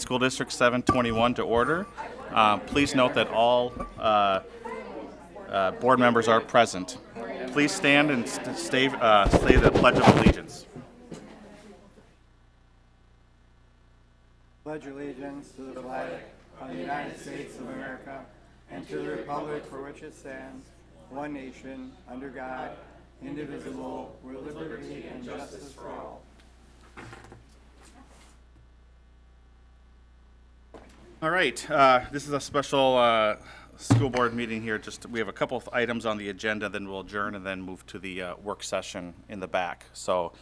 School District 721 to order. Please note that all board members are present. Please stand and say the Pledge of Allegiance. Pledge allegiance to the flag of the United States of America and to the republic for which it stands, one nation, under God, indivisible, with liberty and justice for all. All right, this is a special school board meeting here. We have a couple of items on the agenda, then we'll adjourn and then move to the work session in the back. So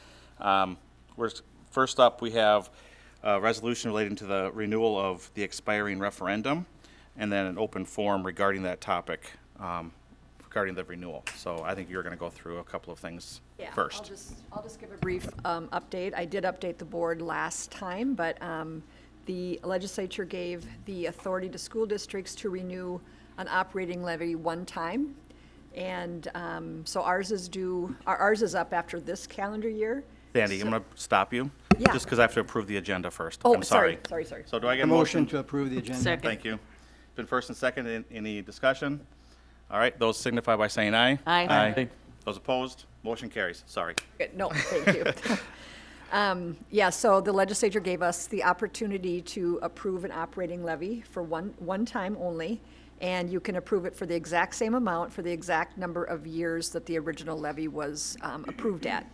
first up, we have a resolution relating to the renewal of the expiring referendum, and then an open forum regarding that topic, regarding the renewal. So I think you're going to go through a couple of things first. I'll just give a brief update. I did update the board last time, but the legislature gave the authority to school districts to renew an operating levy one time. And so ours is up after this calendar year. Sandy, I'm going to stop you. Yeah. Just because I have to approve the agenda first. Oh, I'm sorry. Sorry. So do I get A a motion to approve the agenda. Second. Thank you. Been first and second. Any discussion? All right, those signify by saying aye. Aye. Aye. Those opposed? Motion carries. Sorry. Good. No, thank you. So the legislature gave us the opportunity to approve an operating levy for one time only, and you can approve it for the exact same amount for the exact number of years that the original levy was approved at.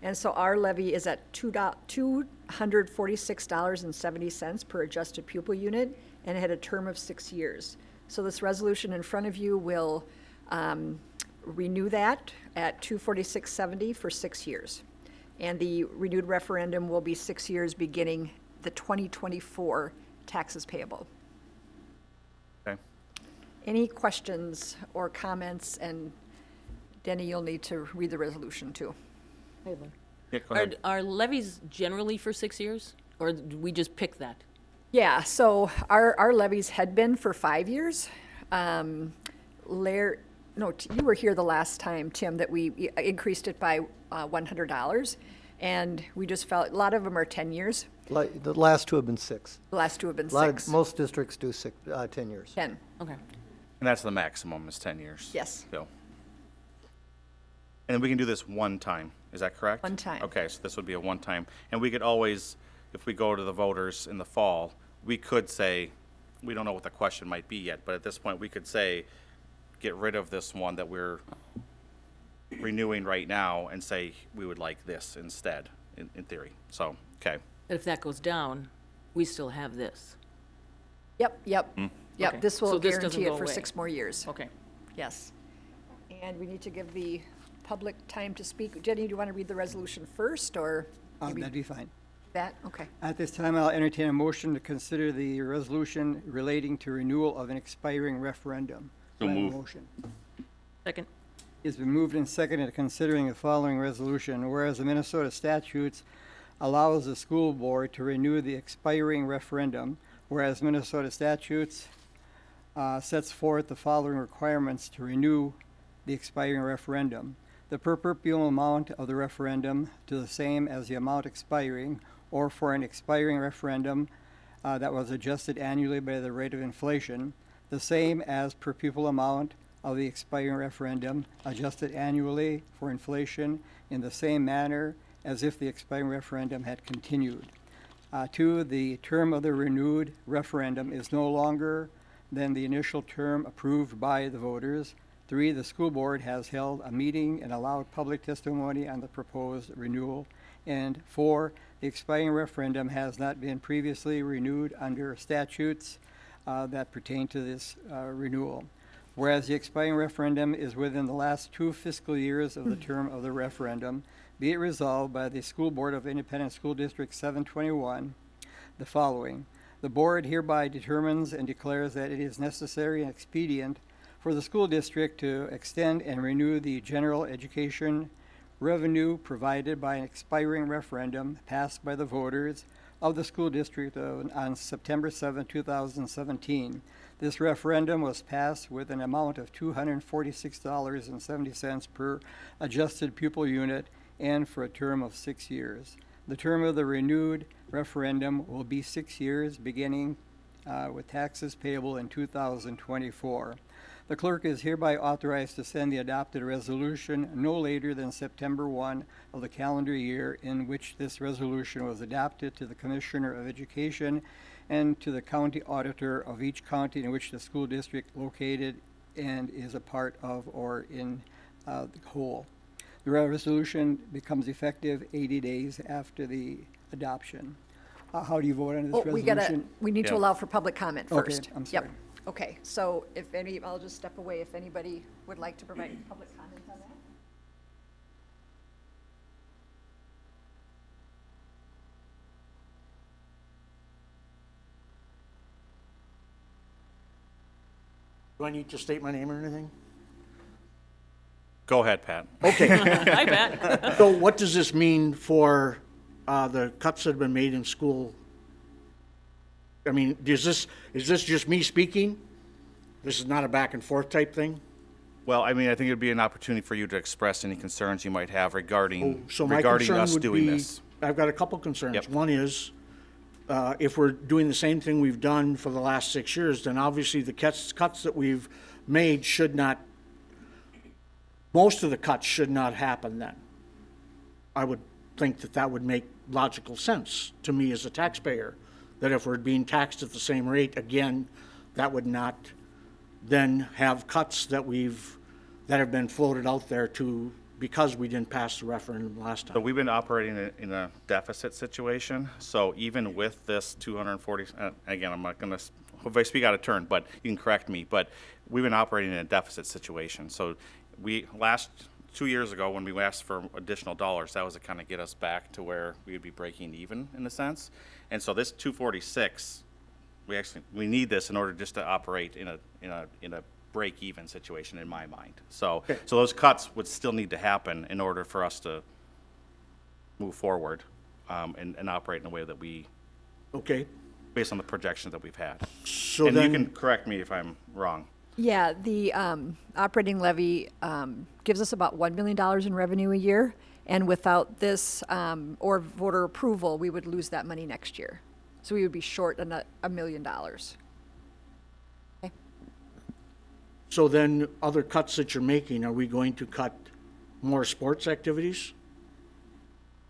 And so our levy is at $246.70 per adjusted pupil unit, and it had a term of 6 years. So this resolution in front of you will renew that at $246.70 for 6 years. And the renewed referendum will be 6 years beginning the 2024 taxes payable. Okay. Any questions or comments? And Denny, you'll need to read the resolution too. Yeah, go ahead. Are levies generally for 6 years, or do we just pick that? Yeah, so our levies had been for 5 years. You were here the last time, Tim, that we increased it by $100, and we just felt, a lot of them are 10 years. The last two have been 6. The last two have been 6. Most districts do 10 years. 10, Okay. And that's the maximum is 10 years. yes. So. And we can do this one time, is that correct? One time. Okay, so this would be a one time. And we could always, if we go to the voters in the fall, we could say, we don't know what the question might be yet, but at this point, we could say, get rid of this one that we're renewing right now and say, we would like this instead, in theory. So, okay. But if that goes down, we still have this. Yep. Okay. This will So this doesn't guarantee it go for away. 6 more years. Okay. Yes. And we need to give the public time to speak. Jenny, do you want to read the resolution first, or maybe That'd be fine. that? Okay. At this time, I'll entertain a motion to consider the resolution relating to renewal of an expiring referendum. So Do I have a moved. motion? Second. It's been moved and seconded considering the following resolution, whereas the Minnesota statutes allows the school board to renew the expiring referendum, whereas Minnesota statutes sets forth the following requirements to renew the expiring referendum. The per perpetual amount of the referendum to the same as the amount expiring, or for an expiring referendum that was adjusted annually by the rate of inflation, the same as per pupil amount of the expiring referendum adjusted annually for inflation in the same manner as if the expiring referendum had continued. 2, the term of the renewed referendum is no longer than the initial term approved by the voters. 3, the school board has held a meeting and allowed public testimony on the proposed renewal. And 4, the expiring referendum has not been previously renewed under statutes that pertain to this renewal. Whereas the expiring referendum is within the last 2 fiscal years of the term of the referendum, be it resolved by the School Board of Independent School District 721, the following. The board hereby determines and declares that it is necessary and expedient for the school district to extend and renew the general education revenue provided by an expiring referendum passed by the voters of the school district on September 7, 2017. This referendum was passed with an amount of $246.70 per adjusted pupil unit and for a term of 6 years. The term of the renewed referendum will be 6 years, beginning with taxes payable in 2024. The clerk is hereby authorized to send the adopted resolution no later than September 1 of the calendar year in which this resolution was adopted to the Commissioner of Education and to the county auditor of each county in which the school district located and is a part of or in the whole. The resolution becomes effective 80 days after the adoption. How do you vote on this Oh, resolution? we need to Yeah. allow for public comment Okay, first. I'm Yep. sorry. Okay, so I'll just step away if anybody would like to provide public comment on that. Do I need to state my name or anything? Go ahead, Pat. Okay, Hi, Pat. so what does this mean for the cuts that have been made in school? I mean, is this just me speaking? This is not a back and forth type thing? Well, I mean, I think it'd be an opportunity for you to express any concerns you might have regarding, So my regarding concern us would doing be, this. I've got a couple concerns. Yep. One is, if we're doing the same thing we've done for the last 6 years, then obviously the cuts that we've made should not, most of the cuts should not happen then. I would think that that would make logical sense to me as a taxpayer, that if we're being taxed at the same rate, again, that would not then have cuts that have been floated out there to, because we didn't pass the referendum last So time. we've been operating in a deficit situation, so even with this 240, again, I'm not gonna, if I speak out of turn, but you can correct me, but we've been operating in a deficit situation. So we, 2 years ago, when we asked for additional dollars, that was to kind of get us back to where we would be breaking even, in a sense. And so this 246, we need this in order just to operate in a break-even situation, in my mind. So those cuts would still need to happen in order for us to move forward, and operate in a way that we, Okay, based on the projections that we've had. so And you then, can correct me if I'm wrong. Yeah, the operating levy gives us about $1 million in revenue a year, and without this or voter approval, we would lose that money next year. So we would be short $1 million. Okay. so then other cuts that you're making, are we going to cut more sports activities?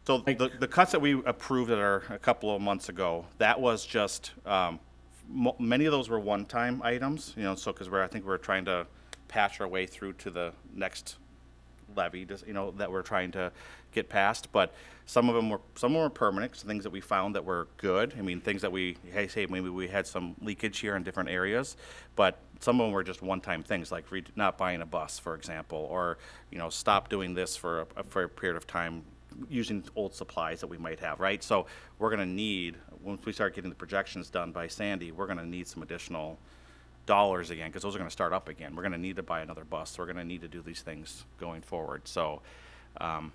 So the cuts that we approved that are a couple of months ago, that was just, many of those were one-time items, so, because I think we're trying to patch our way through to the next levy, that we're trying to get passed, but some of them were permanent, so things that we found that were good. I mean, things that hey, maybe we had some leakage here in different areas, but some of them were just one-time things, like not buying a bus, for example, or, stop doing this for a period of time, using old supplies that we might have, right? So we're gonna need, once we start getting the projections done by Sandy, we're gonna need some additional dollars again, because those are gonna start up again. We're gonna need to buy another bus. We're gonna need to do these things going forward. So, yeah, I mean,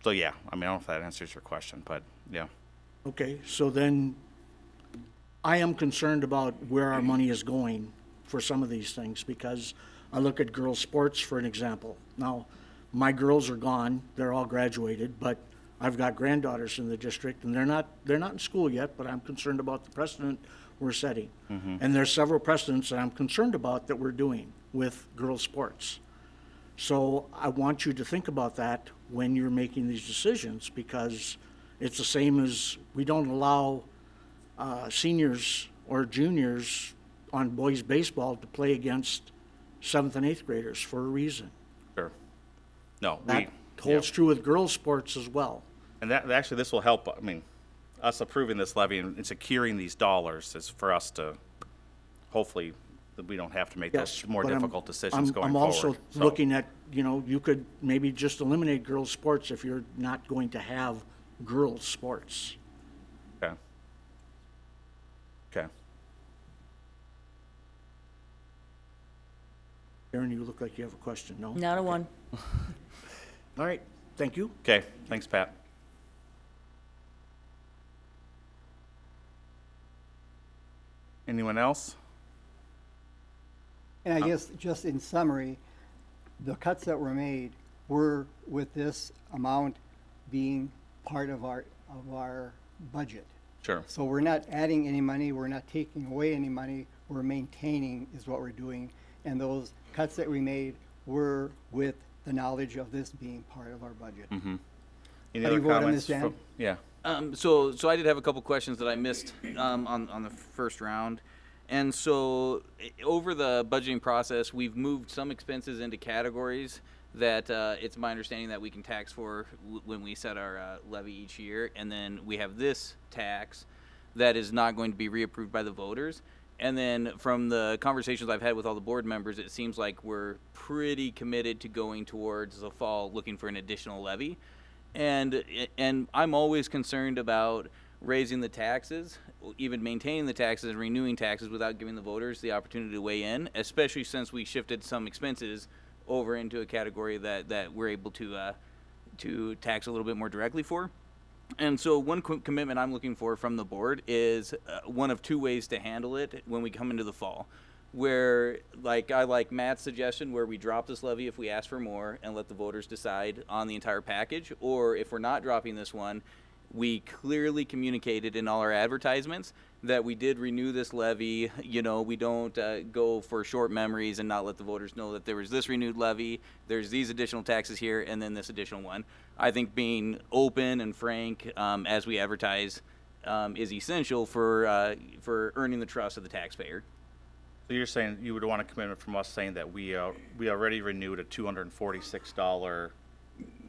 I don't know if that answers your question, but yeah. Okay, so then I am concerned about where our money is going for some of these things, because I look at girls' sports, for an example. Now, my girls are gone, they're all graduated, but I've got granddaughters in the district, and they're not in school yet, but I'm concerned about the precedent we're setting. And there's several precedents that I'm concerned about that we're doing with girls' sports. So I want you to think about that when you're making these decisions, because it's the same as we don't allow seniors or juniors on boys' baseball to play against 7th and 8th graders for a reason. Sure. No, That holds true with girls' sports as well. and that, actually, this will help, I mean, us approving this levy and securing these dollars is for us to, hopefully, that we don't have to make those more but I'm- difficult decisions going I'm forward. also So, looking at, you could maybe just eliminate girls' sports if you're not going to have girls' sports. Okay. Okay. Aaron, you look like you have a question, no? Not a one. All right, thank you. Okay, thanks, Pat. Anyone else? And I guess, just in summary, the cuts that were made were with this amount being part of our of our budget. Sure. So we're not adding any money, we're not taking away any money, we're maintaining is what we're doing. And those cuts that we made were with the knowledge of this being part of our budget. Any How do other you vote on comments? this, Dan? Yeah. So I did have a couple questions that I missed on the first round. And so over the budgeting process, we've moved some expenses into categories that it's my understanding that we can tax for when we set our levy each year. And then we have this tax that is not going to be reapproved by the voters. And then from the conversations I've had with all the board members, it seems like we're pretty committed to going towards the fall looking for an additional levy. And I'm always concerned about raising the taxes, even maintaining the taxes and renewing taxes without giving the voters the opportunity to weigh in, especially since we shifted some expenses over into a category that we're able to tax a little bit more directly for. And so one commitment I'm looking for from the board is one of two ways to handle it when we come into the fall. Where, I like Matt's suggestion, where we drop this levy if we ask for more and let the voters decide on the entire package. Or if we're not dropping this one, we clearly communicated in all our advertisements that we did renew this levy. You know, we don't go for short memories and not let the voters know that there was this renewed levy, there's these additional taxes here, and then this additional one. I think being open and frank as we advertise is essential for earning the trust of the taxpayer. So you're saying you would want a commitment from us saying that we already renewed a $246.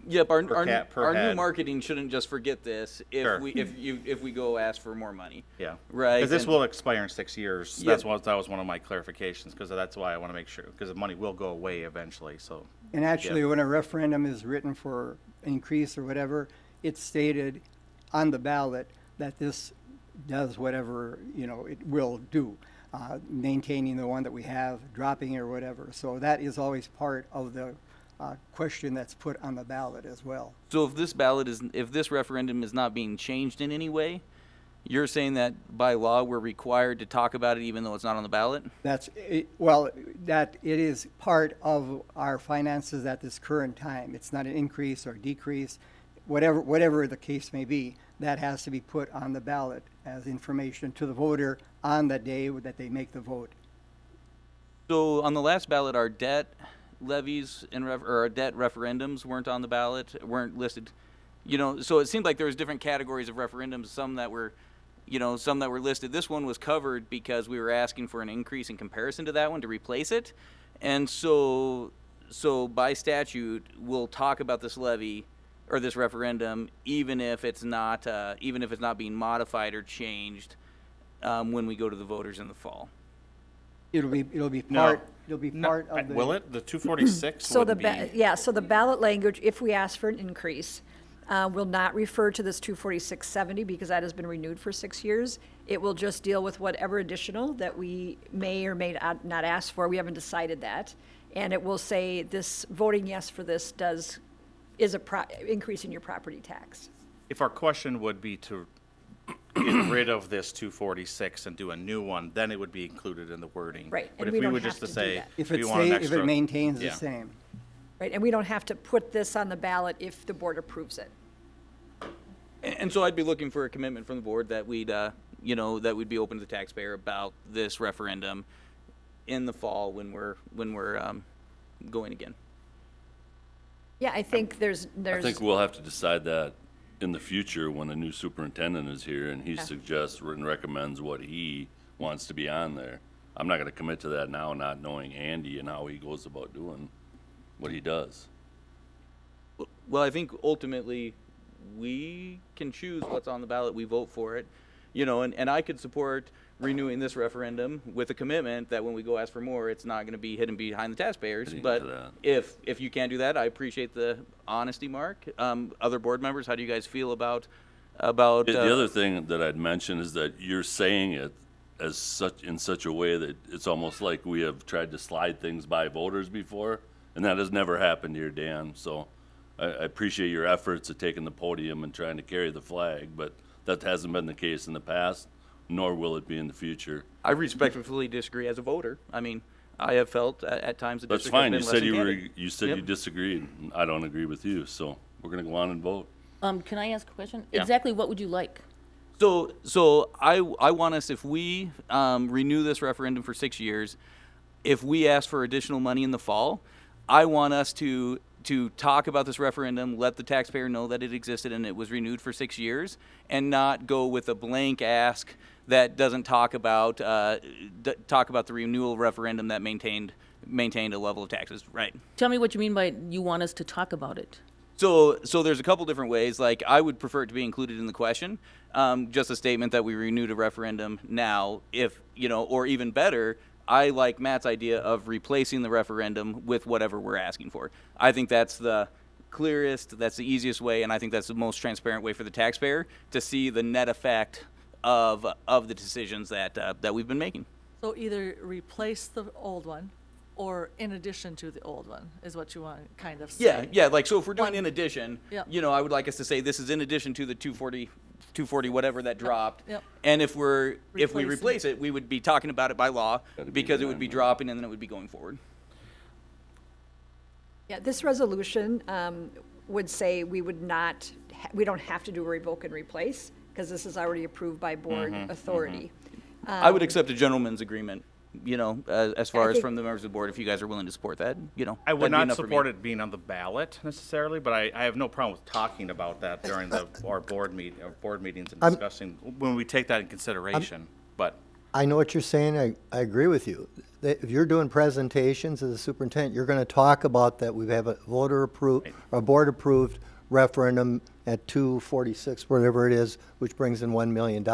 Yep, our per new head. marketing shouldn't just forget this if Sure. if we go ask for more money. Yeah. Right. Because this and- will expire in 6 years. Yeah. That was one of my clarifications, because that's why I want to make sure, because the money will go away eventually, so. And actually, when a referendum is written for increase or whatever, it's stated on the ballot that this does whatever, it will do, maintaining the one that we have, dropping it or whatever. So that is always part of the question that's put on the ballot as well. So if this referendum is not being changed in any way, you're saying that by law we're required to talk about it even though it's not on the ballot? That it is part of our finances at this current time. It's not an increase or decrease, whatever the case may be. That has to be put on the ballot as information to the voter on the day that they make the vote. So on the last ballot, our debt levies and or our debt referendums weren't on the ballot, weren't listed. So it seemed like there was different categories of referendums, some that were listed. This one was covered because we were asking for an increase in comparison to that one to replace it. And so by statute, we'll talk about this levy or this referendum even if it's not being modified or changed when we go to the voters in the fall. It'll be No. part of the. Will it? The 246 So wouldn't be. so the ballot language, if we ask for an increase, will not refer to this 24670 because that has been renewed for 6 years. It will just deal with whatever additional that we may or may not ask for. We haven't decided that. And it will say this, voting yes for this is increase in your property tax. If our question would be to get rid of this 246 and do a new one, then it would be included in the wording. Right, But and if we we don't were have just to to do say, that. If we want an if extra. it maintains the Yeah. same. Right, and we don't have to put this on the ballot if the board approves it. And so I'd be looking for a commitment from the board that we'd be open to the taxpayer about this referendum in the fall when we're going again. Yeah, I think there's. I think we'll have to decide that in the future when a new superintendent is here and he suggests and recommends what he wants to be on there. I'm not gonna commit to that now, not knowing Andy and how he goes about doing what he does. Well, I think ultimately we can choose what's on the ballot. We vote for it, and I could support renewing this referendum with a commitment that when we go ask for more, it's not going to be hidden behind the taxpayers. Hitting But to that. if you can't do that, I appreciate the honesty, Mark. Other board members, how do you guys feel about? The other thing that I'd mention is that you're saying it in such a way that it's almost like we have tried to slide things by voters before, and that has never happened here, Dan. So I appreciate your efforts at taking the podium and trying to carry the flag, but that hasn't been the case in the past, nor will it be in the future. I respectfully disagree as a voter. I mean, I have felt at times the That's district has fine. been You less said than candid. you said Yep. you disagreed. I don't agree with you, so we're gonna go on and vote. Can I ask a question? Yeah. Exactly what would you like? So I want us, if we renew this referendum for 6 years, if we ask for additional money in the fall, I want us to talk about this referendum, let the taxpayer know that it existed and it was renewed for 6 years, and not go with a blank ask that doesn't talk about the renewal referendum that maintained a level of taxes, right? Tell me what you mean by you want us to talk about it. So there's a couple different ways. Like, I would prefer it to be included in the question, just a statement that we renewed a referendum now, if, or even better, I like Matt's idea of replacing the referendum with whatever we're asking for. I think that's the clearest, that's the easiest way, and I think that's the most transparent way for the taxpayer to see the net effect of the decisions that we've been making. So either replace the old one or in addition to the old one is what you want to kind of say. Yeah, like, so if we're doing One- in addition, Yep. I would like us to say this is in addition to the 240 whatever that dropped. Yep. And if we Replacing replace it, we would be talking about it by law Gotta be because it the would be amendment. dropping and then it would be going forward. Yeah, this resolution would say we don't have to do a revoke and replace, because this is already approved by board authority. I would accept a gentleman's agreement, as far as think- from the members of the board, if you guys are willing to support that, I would that'd be not enough for me. support it being on the ballot necessarily, but I have no problem with talking about that during our board meetings and I'm- discussing, when we take that in consideration, but. I know what you're saying. I agree with you. That if you're doing presentations as a superintendent, you're going to talk about that we have a voter approved, or board approved referendum at 246, whatever it is, which brings in $1 million.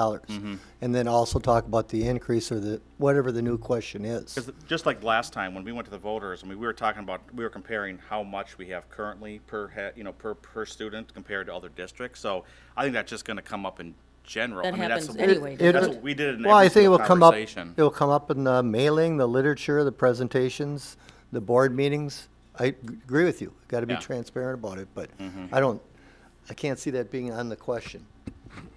And then also talk about the increase or whatever the new question is. Because just like last time, when we went to the voters, we were talking about, we were comparing how much we have currently per head, per student compared to other districts. So I think that's just gonna come up in general. That I mean, that's happens what- anyway, It- That's what we did in Well, I every think it single will come up, conversation. it'll come up in the mailing, the literature, the presentations, the board meetings. I agree with you. Got to be Yeah. transparent about it, but I can't see that being on the question.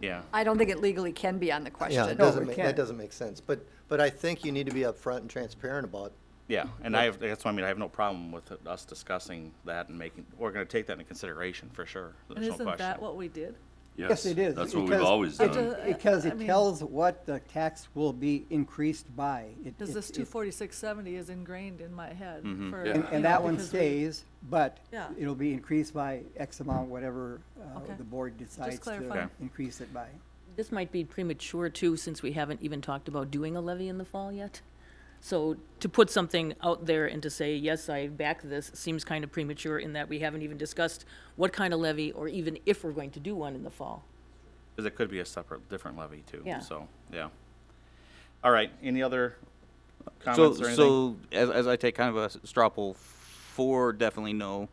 Yeah. I don't think it legally can be on the Yeah, question. it No, doesn't we make, can't. that doesn't make sense. But I think you need to be upfront and transparent about. Yeah, and that's what I mean, I have no problem with us discussing that and we're gonna take that into consideration for sure. And There's no isn't question. that what we did? Yes, it is. That's what we've because always it- done. Because I it mean- tells what the tax will be increased by. Because this 24670 is ingrained in my head. for, Yeah. you know, And that one because we- stays, but Yeah. it'll be increased by X amount, whatever Okay. the board decides to clarifying. Okay. increase it by. This might be premature too, since we haven't even talked about doing a levy in the fall yet. So to put something out there and to say, yes, I back this, seems kind of premature in that we haven't even discussed what kind of levy, or even if we're going to do one in the fall. Because it could be a separate, different levy too, Yeah. so, yeah. All right, any other So, comments or anything? so as I take kind of a straw poll, 4 definitely no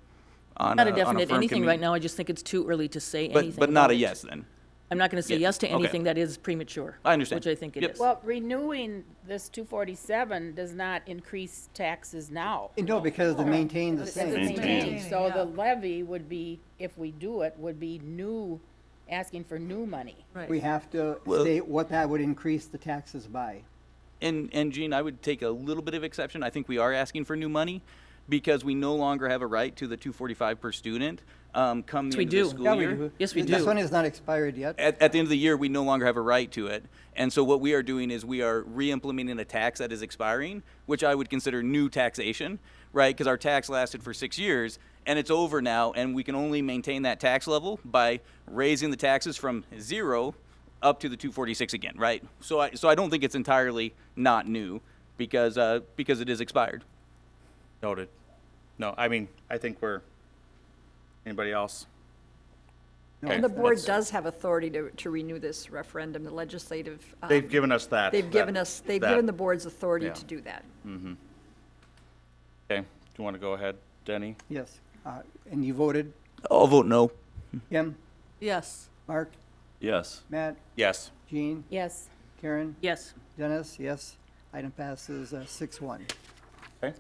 on Not a on definite firm anything committee. right now, I just think it's too early to say anything But not about a it. yes then. I'm not gonna say Yeah, yes to okay. anything that is premature. I understand. Which I think it Yep. is. Well, renewing this 247 does not increase taxes now. No, because the maintain's the It's same. Maintain. maintained. So the Yeah. levy would be, if we do it, would be new, asking for new money. Right. We have to Well- state what that would increase the taxes by. And Gene, I would take a little bit of exception. I think we are asking for new money because we no longer have a right to the 245 per student come the we end do. of the school Yeah, we year. do. Yes, we This do. one is not expired yet. At the end of the year, we no longer have a right to it. And so what we are doing is we are re-implementing a tax that is expiring, which I would consider new taxation, right? Because our tax lasted for 6 years and it's over now, and we can only maintain that tax level by raising the taxes from 0 up to the 246 again, right? So I don't think it's entirely not new because it is expired. Noted. No, I mean, I think anybody else? Okay, And the board let's- does have authority to renew this referendum, the legislative. They've given us that. They've given the board's authority Yeah. to do that. Okay, do you want to go ahead, Denny? Yes. And you voted? I'll vote no. Kim? Yes. Mark? Yes. Matt? Yes. Jean? Yes. Karen? Yes. Dennis? Yes. Item passes 6-1. Okay.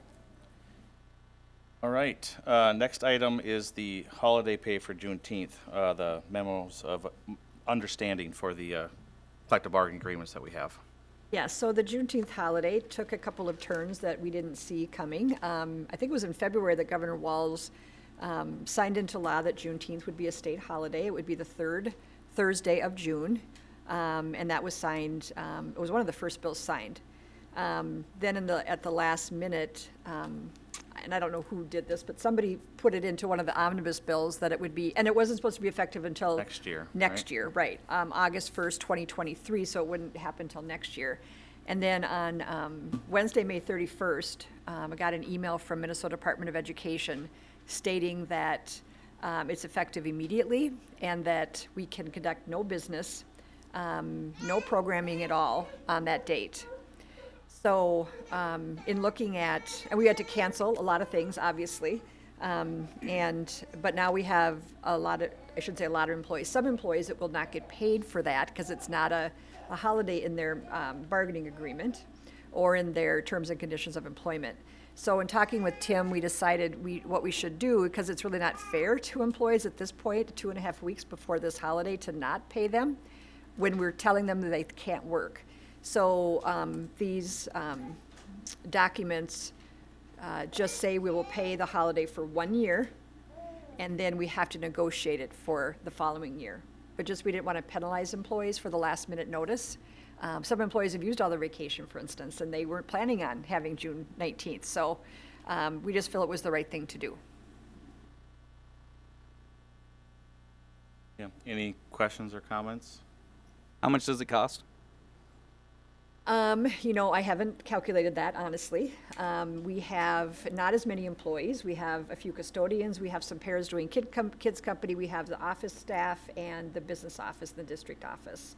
All right, next item is the holiday pay for Juneteenth, the memos of understanding for the collective bargaining agreements that we have. Yeah, so the Juneteenth holiday took a couple of turns that we didn't see coming. I think it was in February that Governor Walz signed into law that Juneteenth would be a state holiday. It would be the third Thursday of June. And that was signed, it was one of the first bills signed. Then at the last minute, and I don't know who did this, but somebody put it into one of the omnibus bills that it would be, and it wasn't supposed to be effective until Next year, Next right? year, right. August 1st, 2023, so it wouldn't happen until next year. And then on Wednesday, May 31st, I got an email from Minnesota Department of Education stating that it's effective immediately and that we can conduct no business, no programming at all on that date. So in looking at, and we had to cancel a lot of things, obviously, but now we have a lot of, I shouldn't say a lot of employees, some employees that will not get paid for that because it's not a holiday in their bargaining agreement or in their terms and conditions of employment. So in talking with Tim, we decided what we should do, because it's really not fair to employees at this point, 2.5 weeks before this holiday, to not pay them when we're telling them that they can't work. So these documents just say we will pay the holiday for 1 year, and then we have to negotiate it for the following year. But just we didn't want to penalize employees for the last minute notice. Some employees have used all their vacation, for instance, and they weren't planning on having June 19th. So we just feel it was the right thing to do. Yeah. Any questions or comments? How much does it cost? I haven't calculated that, honestly. We have not as many employees. We have a few custodians. We have some pairs doing kids company. We have the office staff and the business office, the district office.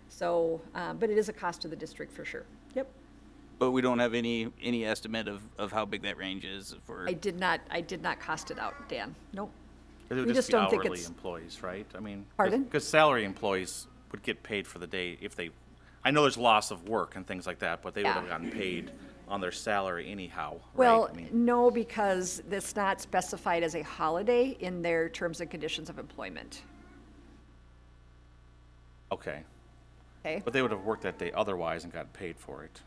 So, but it is a cost to the district for sure. Yep. But we don't have any estimate of how big that range is for. I did not cost it out, Dan. Nope. It would We just just be don't think hourly it's- employees, right? I mean, Pardon? Because salary employees would get paid for the day if they, I know there's loss of work and things like that, but they would have Yeah. gotten paid on their salary anyhow, right? Well, I mean, no, because it's not specified as a holiday in their terms and conditions of employment. okay. Okay? But they would have worked that day otherwise and got paid for it.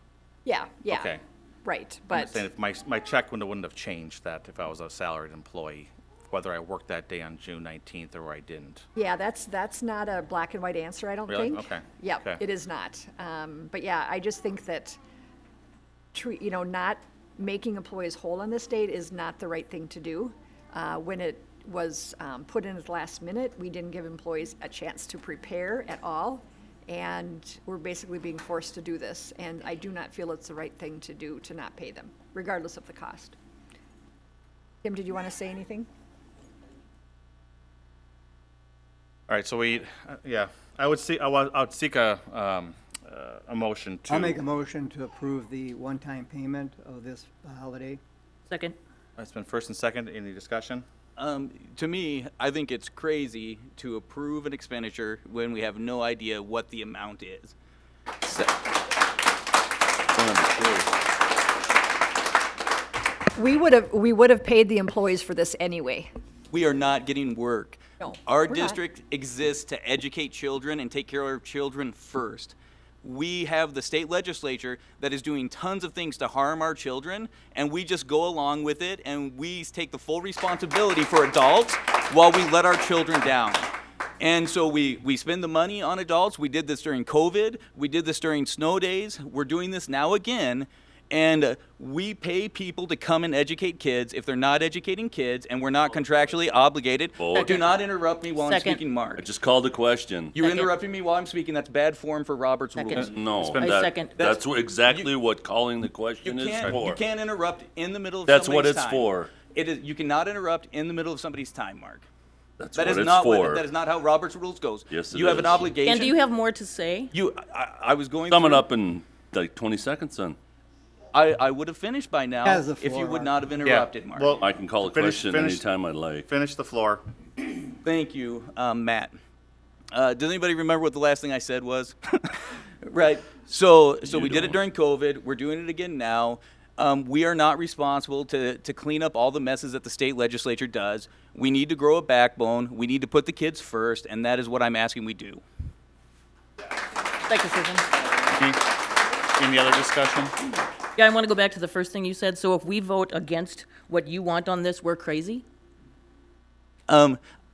Yeah, yeah. Okay. Right, I'm but. just saying if my check wouldn't have changed that if I was a salaried employee, whether I worked that day on June 19th or I didn't. Yeah, that's not a black and white answer, I don't Really? think. Okay. Yeah, Okay. it is not. But yeah, I just think that, not making employees whole on this date is not the right thing to do. When it was put in at the last minute, we didn't give employees a chance to prepare at all, and we're basically being forced to do this. And I do not feel it's the right thing to do to not pay them, regardless of the cost. Tim, did you want to say anything? All right, so I would seek a motion to. I'll make a motion to approve the one-time payment of this holiday. Second. It's been first and second. Any discussion? To me, I think it's crazy to approve an expenditure when we have no idea what the amount is. We would have paid the employees for this anyway. We are not getting work. No, Our we're not. district exists to educate children and take care of our children first. We have the state legislature that is doing tons of things to harm our children, and we just go along with it, and we take the full responsibility for adults while we let our children down. And so we spend the money on adults. We did this during COVID. We did this during snow days. We're doing this now again. And we pay people to come and educate kids if they're not educating kids, and we're not contractually obligated. Second. Do not interrupt me while I'm Second. speaking, Mark. I just called a question. You Second. interrupting me while I'm speaking. That's bad form for Robert's Second. rules. No, been- I second. that's exactly what calling the You question is can't, for. you can't interrupt in the middle of That's somebody's what it's time. for. It is, you cannot interrupt in the middle of somebody's time, Mark. That's That what is it's not for. that is not how Robert's rules goes. Yes, it You have an is. obligation. And do you have more to say? I was going Sum it through- up in like 20 seconds, then. I would have finished by now Has the if you floor, would Mark. not have interrupted, Mark. Well, I can call a question anytime I'd like. Finish the floor. Thank you, Matt. Does anybody remember what the last thing I said was? Right. So we did it during COVID. We're doing it again now. We are not responsible to clean up all the messes that the state legislature does. We need to grow a backbone. We need to put the kids first, and that is what I'm asking we do. Thank you, Susan. Any other discussion? Yeah, I want to go back to the first thing you said. So if we vote against what you want on this, we're crazy?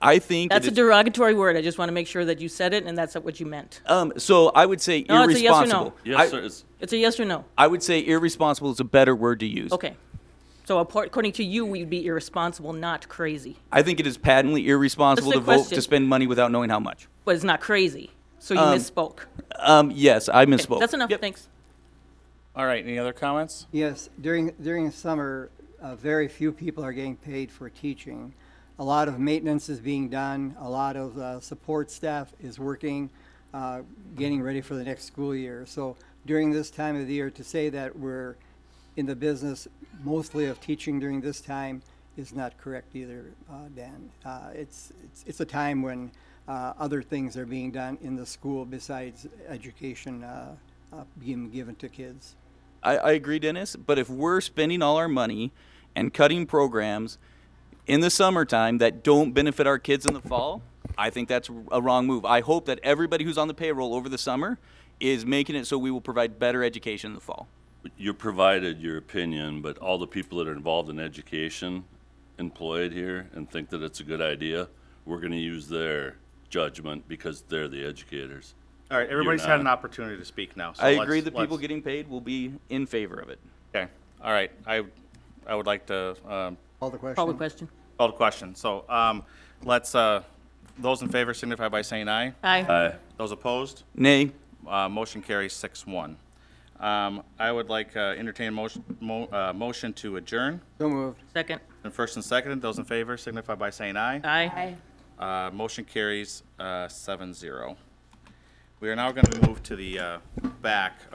I think That's it a is- derogatory word. I just want to make sure that you said it and that's what you meant. so I would say No, it's a yes or no. irresponsible. Yes, sir. It's a yes or no? I would say irresponsible is a better word to use. Okay. So according to you, we'd be irresponsible, not crazy. I think it is patently irresponsible That's to the vote question. to spend money without knowing how much. But it's not crazy. So you misspoke. Yes, I Okay, misspoke. that's enough, Yep. thanks. All right, any other comments? Yes, during summer, very few people are getting paid for teaching. A lot of maintenance is being done, a lot of support staff is working, getting ready for the next school year. So during this time of the year, to say that we're in the business mostly of teaching during this time is not correct either, Dan. It's a time when other things are being done in the school besides education being given to kids. I agree, Dennis, but if we're spending all our money and cutting programs in the summertime that don't benefit our kids in the fall, I think that's a wrong move. I hope that everybody who's on the payroll over the summer is making it so we will provide better education in the fall. You provided your opinion, but all the people that are involved in education employed here and think that it's a good idea, we're gonna use their judgment because they're the educators. All right, everybody's had not. an opportunity to speak now. So I let's- agree that people let's- getting paid will be in favor of it. Okay, all right, I would like to Call the question. Call the question. call the question. So let's, those in favor signify by saying aye. Aye. Aye. Those opposed? Nay. Motion carries 6-1. I would like entertain motion to adjourn. So moved. Second. And first and second, those in favor signify by saying aye. Aye. Motion carries 7-0. We are now going to move to the back of